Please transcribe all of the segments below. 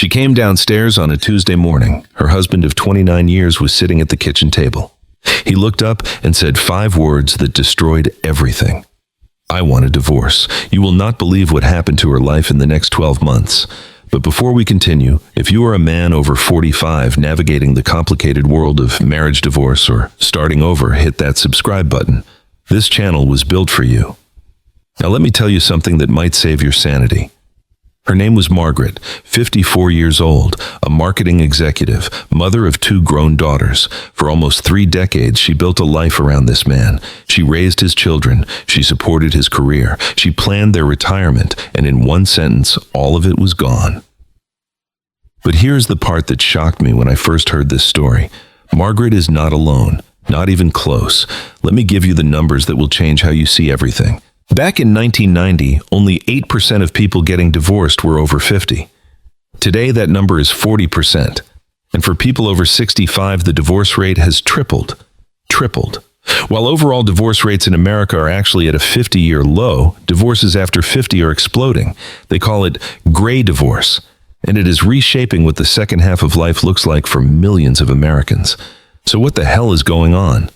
She came downstairs on a Tuesday morning. Her husband of 29 years was sitting at the kitchen table. He looked up and said 5 words that destroyed everything. "I want a divorce. You will not believe what happened to her life in the next 12 months. But before we continue, if you are a man over 45 navigating the complicated world of marriage, divorce, or starting over, hit that subscribe button. This channel was built for you." Now let me tell you something that might save your sanity. Her name was Margaret, 54 years old, a marketing executive, mother of 2 grown daughters. For almost 3 decades, she built a life around this man. She raised his children. She supported his career. She planned their retirement, and in one sentence, all of it was gone. But here's the part that shocked me when I first heard this story. Margaret is not alone, not even close. Let me give you the numbers that will change how you see everything. Back in 1990, only 8% of people getting divorced were over 50. Today, that number is 40%. And for people over 65, the divorce rate has tripled. While overall divorce rates in America are actually at a 50-year low, divorces after 50 are exploding. They call it gray divorce. And it is reshaping what the second half of life looks like for millions of Americans. So what the hell is going on?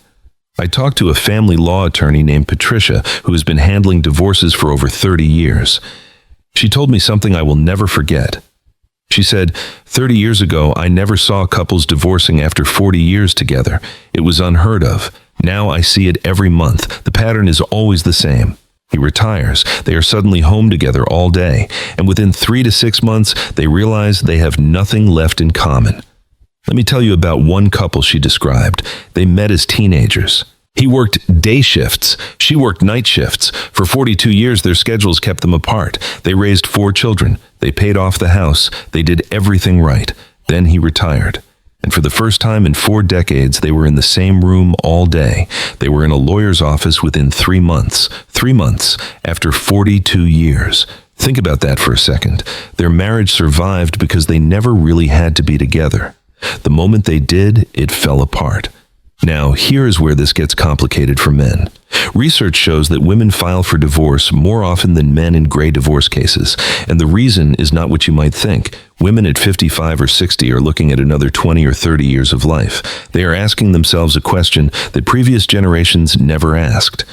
I talked to a family law attorney named Patricia, who has been handling divorces for over 30 years. She told me something I will never forget. She said, 30 years ago, I never saw couples divorcing after 40 years together. It was unheard of. Now I see it every month. The pattern is always the same. He retires. They are suddenly home together all day. And within 3 to 6 months, they realize they have nothing left in common. Let me tell you about one couple she described. They met as teenagers. He worked day shifts. She worked night shifts. For 42 years, their schedules kept them apart. They raised 4 children. They paid off the house. They did everything right. Then he retired. And for the first time in 4 decades, they were in the same room all day. They were in a lawyer's office within 3 months. 3 months after 42 years. Think about that for a second. Their marriage survived because they never really had to be together. The moment they did, it fell apart. Now, here is where this gets complicated for men. Research shows that women file for divorce more often than men in gray divorce cases, and the reason is not what you might think. Women at 55 or 60 are looking at another 20 or 30 years of life. They are asking themselves a question that previous generations never asked.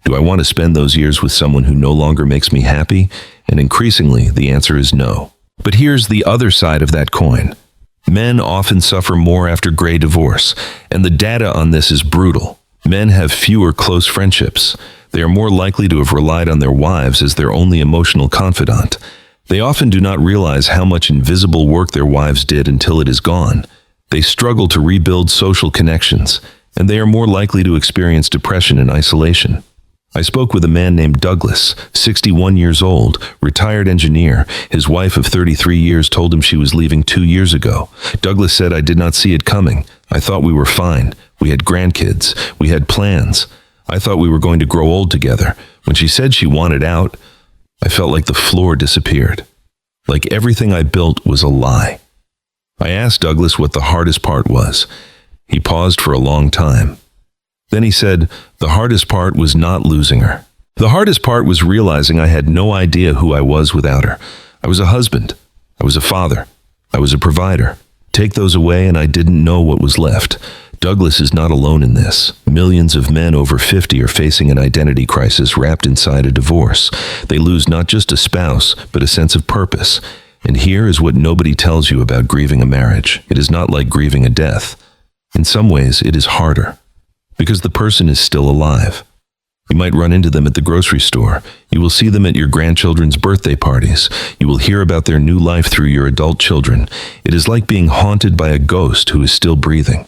Do I want to spend those years with someone who no longer makes me happy? And increasingly, the answer is no. But here's the other side of that coin. Men often suffer more after gray divorce, and the data on this is brutal. Men have fewer close friendships. They are more likely to have relied on their wives as their only emotional confidant. They often do not realize how much invisible work their wives did until it is gone. They struggle to rebuild social connections, and they are more likely to experience depression and isolation. I spoke with a man named Douglas, 61 years old, retired engineer. His wife of 33 years told him she was leaving 2 years ago. Douglas said, "I did not see it coming. I thought we were fine. We had grandkids. We had plans. I thought we were going to grow old together. When she said she wanted out, I felt like the floor disappeared. Like everything I built was a lie." I asked Douglas what the hardest part was. He paused for a long time. Then he said, "The hardest part was not losing her. The hardest part was realizing I had no idea who I was without her. I was a husband. I was a father. I was a provider. Take those away and I didn't know what was left." Douglas is not alone in this. Millions of men over 50 are facing an identity crisis wrapped inside a divorce. They lose not just a spouse, but a sense of purpose. And here is what nobody tells you about grieving a marriage. It is not like grieving a death. In some ways, it is harder. Because the person is still alive. You might run into them at the grocery store. You will see them at your grandchildren's birthday parties. You will hear about their new life through your adult children. It is like being haunted by a ghost who is still breathing.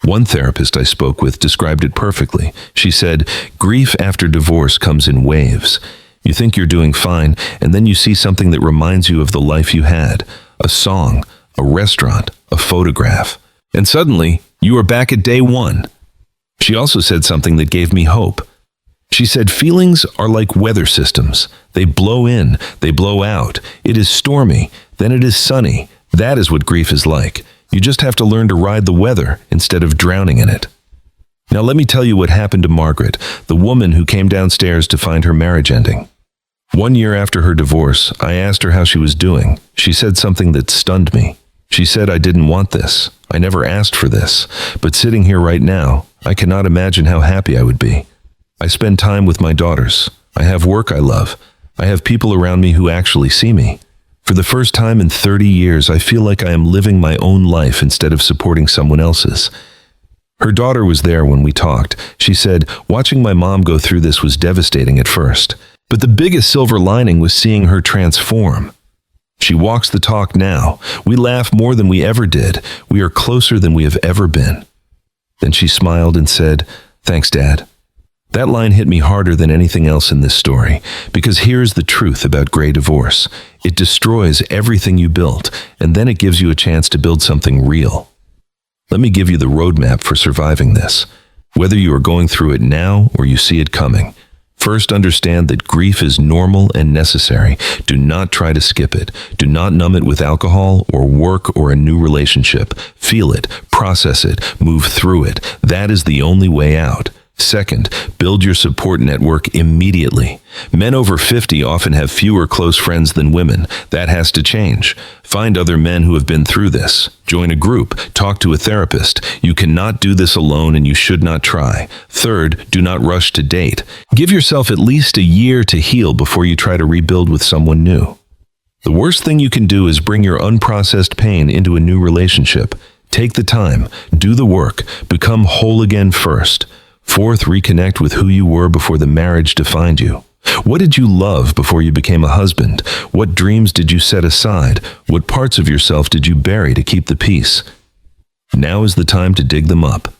One therapist I spoke with described it perfectly. She said, "Grief after divorce comes in waves. You think you're doing fine, and then you see something that reminds you of the life you had. A song, a restaurant, a photograph. And suddenly, you are back at day one." She also said something that gave me hope. She said, "Feelings are like weather systems. They blow in, they blow out. It is stormy, then it is sunny. That is what grief is like. You just have to learn to ride the weather instead of drowning in it." Now let me tell you what happened to Margaret, the woman who came downstairs to find her marriage ending. 1 year after her divorce, I asked her how she was doing. She said something that stunned me. She said, "I didn't want this. I never asked for this. But sitting here right now, I cannot imagine how happy I would be. I spend time with my daughters. I have work I love. I have people around me who actually see me. For the first time in 30 years, I feel like I am living my own life instead of supporting someone else's." Her daughter was there when we talked. She said, "Watching my mom go through this was devastating at first. But the biggest silver lining was seeing her transform. She walks the talk now. We laugh more than we ever did. We are closer than we have ever been." Then she smiled and said, "Thanks, Dad." That line hit me harder than anything else in this story, because here's the truth about gray divorce. It destroys everything you built, and then it gives you a chance to build something real. Let me give you the roadmap for surviving this, whether you are going through it now or you see it coming. First, understand that grief is normal and necessary. Do not try to skip it. Do not numb it with alcohol or work or a new relationship. Feel it, process it, move through it. That is the only way out. Second, build your support network immediately. Men over 50 often have fewer close friends than women. That has to change. Find other men who have been through this. Join a group. Talk to a therapist. You cannot do this alone and you should not try. Third, do not rush to date. Give yourself at least a year to heal before you try to rebuild with someone new. The worst thing you can do is bring your unprocessed pain into a new relationship. Take the time. Do the work. Become whole again first. Fourth, reconnect with who you were before the marriage defined you. What did you love before you became a husband? What dreams did you set aside? What parts of yourself did you bury to keep the peace? Now is the time to dig them up.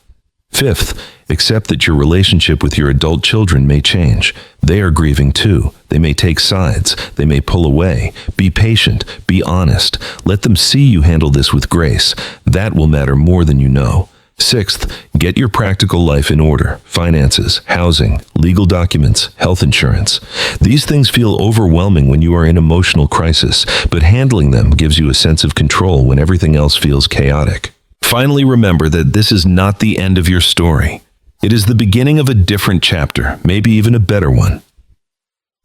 Fifth, accept that your relationship with your adult children may change. They are grieving too. They may take sides. They may pull away. Be patient. Be honest. Let them see you handle this with grace. That will matter more than you know. Sixth, get your practical life in order. Finances, housing, legal documents, health insurance. These things feel overwhelming when you are in emotional crisis, but handling them gives you a sense of control when everything else feels chaotic. Finally, remember that this is not the end of your story. It is the beginning of a different chapter, maybe even a better one.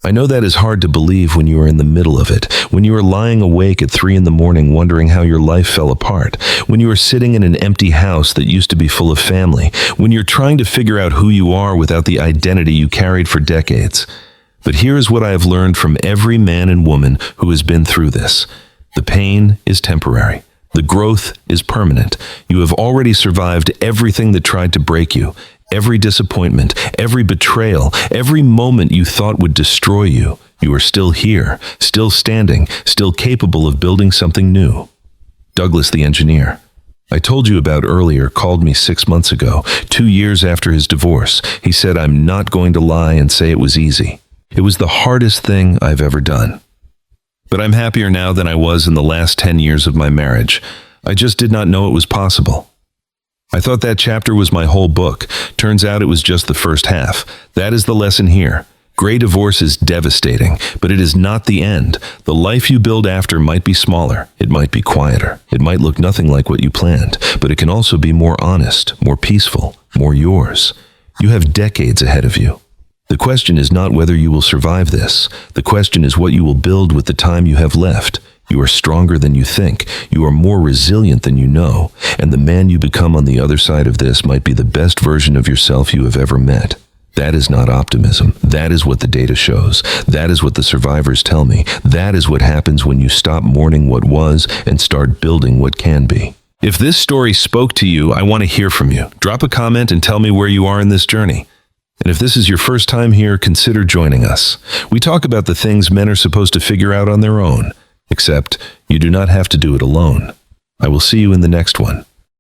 I know that is hard to believe when you are in the middle of it, when you are lying awake at 3 a.m. wondering how your life fell apart, when you are sitting in an empty house that used to be full of family, when you're trying to figure out who you are without the identity you carried for decades. But here is what I have learned from every man and woman who has been through this. The pain is temporary. The growth is permanent. You have already survived everything that tried to break you. Every disappointment, every betrayal, every moment you thought would destroy you. You are still here, still standing, still capable of building something new. Douglas, the engineer, I told you about earlier, called me 6 months ago, 2 years after his divorce. He said, "I'm not going to lie and say it was easy. It was the hardest thing I've ever done. But I'm happier now than I was in the last 10 years of my marriage. I just did not know it was possible." I thought that chapter was my whole book. Turns out it was just the first half. That is the lesson here. Gray divorce is devastating, but it is not the end. The life you build after might be smaller. It might be quieter. It might look nothing like what you planned, but it can also be more honest, more peaceful, more yours. You have decades ahead of you. The question is not whether you will survive this. The question is what you will build with the time you have left. You are stronger than you think. You are more resilient than you know. And the man you become on the other side of this might be the best version of yourself you have ever met. That is not optimism. That is what the data shows. That is what the survivors tell me. That is what happens when you stop mourning what was and start building what can be. If this story spoke to you, I want to hear from you. Drop a comment and tell me where you are in this journey. And if this is your first time here, consider joining us. We talk about the things men are supposed to figure out on their own. Except, you do not have to do it alone. I will see you in the next one.